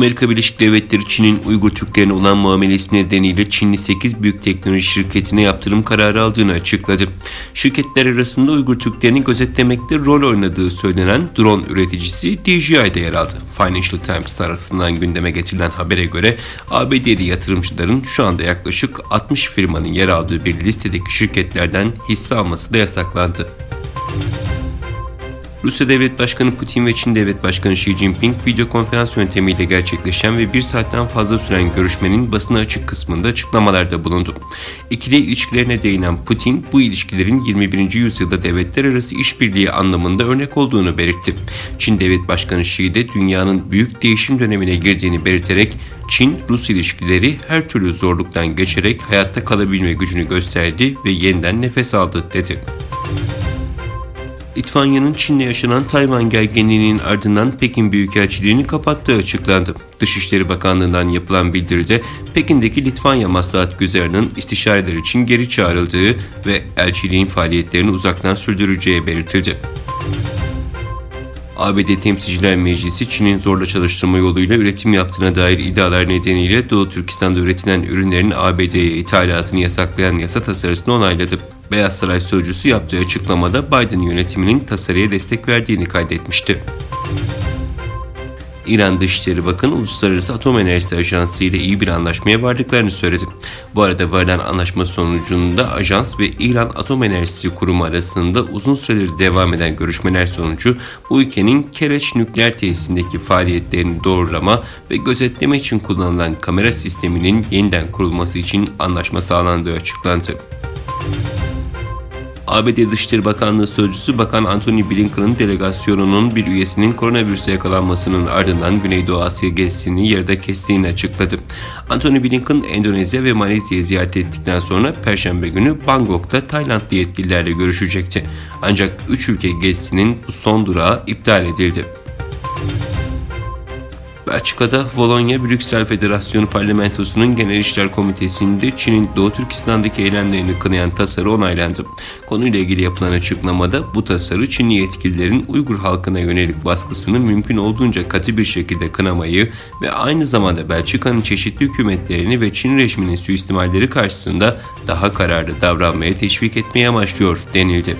Amerika Birleşik Devletleri Çin'in Uygur Türklerine olan muamelesi nedeniyle Çinli 8 büyük teknoloji şirketine yaptırım kararı aldığını açıkladı. Şirketler arasında Uygur Türklerini gözetlemekte rol oynadığı söylenen drone üreticisi DJI'de yer aldı. Financial Times tarafından gündeme getirilen habere göre ABD'li yatırımcıların şu anda yaklaşık 60 firmanın yer aldığı bir listedeki şirketlerden hisse alması da yasaklandı. Rusya Devlet Başkanı Putin ve Çin Devlet Başkanı Xi Jinping video konferans yöntemiyle gerçekleşen ve 1 saatten fazla süren görüşmenin basına açık kısmında açıklamalarda bulundu. İkili ilişkilerine değinen Putin, bu ilişkilerin 21. yüzyılda devletler arası işbirliği anlamında örnek olduğunu belirtti. Çin Devlet Başkanı Xi de dünyanın büyük değişim dönemine girdiğini belirterek, Çin-Rus ilişkileri her türlü zorluktan geçerek hayatta kalabilme gücünü gösterdi ve yeniden nefes aldı dedi. Litvanya'nın Çin'le yaşanan Tayvan gerginliğinin ardından Pekin Büyükelçiliğini kapattığı açıklandı. Dışişleri Bakanlığı'ndan yapılan bildiride Pekin'deki Litvanya Maslahat Güzarı'nın istişareler için geri çağrıldığı ve elçiliğin faaliyetlerini uzaktan sürdüreceği belirtildi. ABD Temsilciler Meclisi, Çin'in zorla çalıştırma yoluyla üretim yaptığına dair iddialar nedeniyle Doğu Türkistan'da üretilen ürünlerin ABD'ye ithalatını yasaklayan yasa tasarısını onayladı. Beyaz Saray sözcüsü yaptığı açıklamada Biden yönetiminin tasarıya destek verdiğini kaydetmişti. İran Dışişleri Bakanı Uluslararası Atom Enerjisi Ajansı ile iyi bir anlaşmaya vardıklarını söyledi. Bu arada varılan anlaşma sonucunda ajans ve İran Atom Enerjisi Kurumu arasında uzun süredir devam eden görüşmeler sonucu bu ülkenin Kereç nükleer tesisindeki faaliyetlerini doğrulama ve gözetleme için kullanılan kamera sisteminin yeniden kurulması için anlaşma sağlandığı açıklandı. ABD Dışişleri Bakanlığı Sözcüsü Bakan Antony Blinken'ın delegasyonunun bir üyesinin koronavirüse yakalanmasının ardından Güneydoğu Asya gezisini yarıda kestiğini açıkladı. Antony Blinken, Endonezya ve Malezya'yı ziyaret ettikten sonra Perşembe günü Bangkok'ta Taylandlı yetkililerle görüşecekti. Ancak 3 ülke gezisinin bu son durağı iptal edildi. Belçika'da Volonya-Brüksel Federasyonu Parlamentosu'nun Genel İşler Komitesi'nde Çin'in Doğu Türkistan'daki eylemlerini kınayan tasarı onaylandı. Konuyla ilgili yapılan açıklamada bu tasarı Çinli yetkililerin Uygur halkına yönelik baskısını mümkün olduğunca katı bir şekilde kınamayı ve aynı zamanda Belçika'nın çeşitli hükümetlerini ve Çin rejiminin suistimalleri karşısında daha kararlı davranmaya teşvik etmeyi amaçlıyor denildi.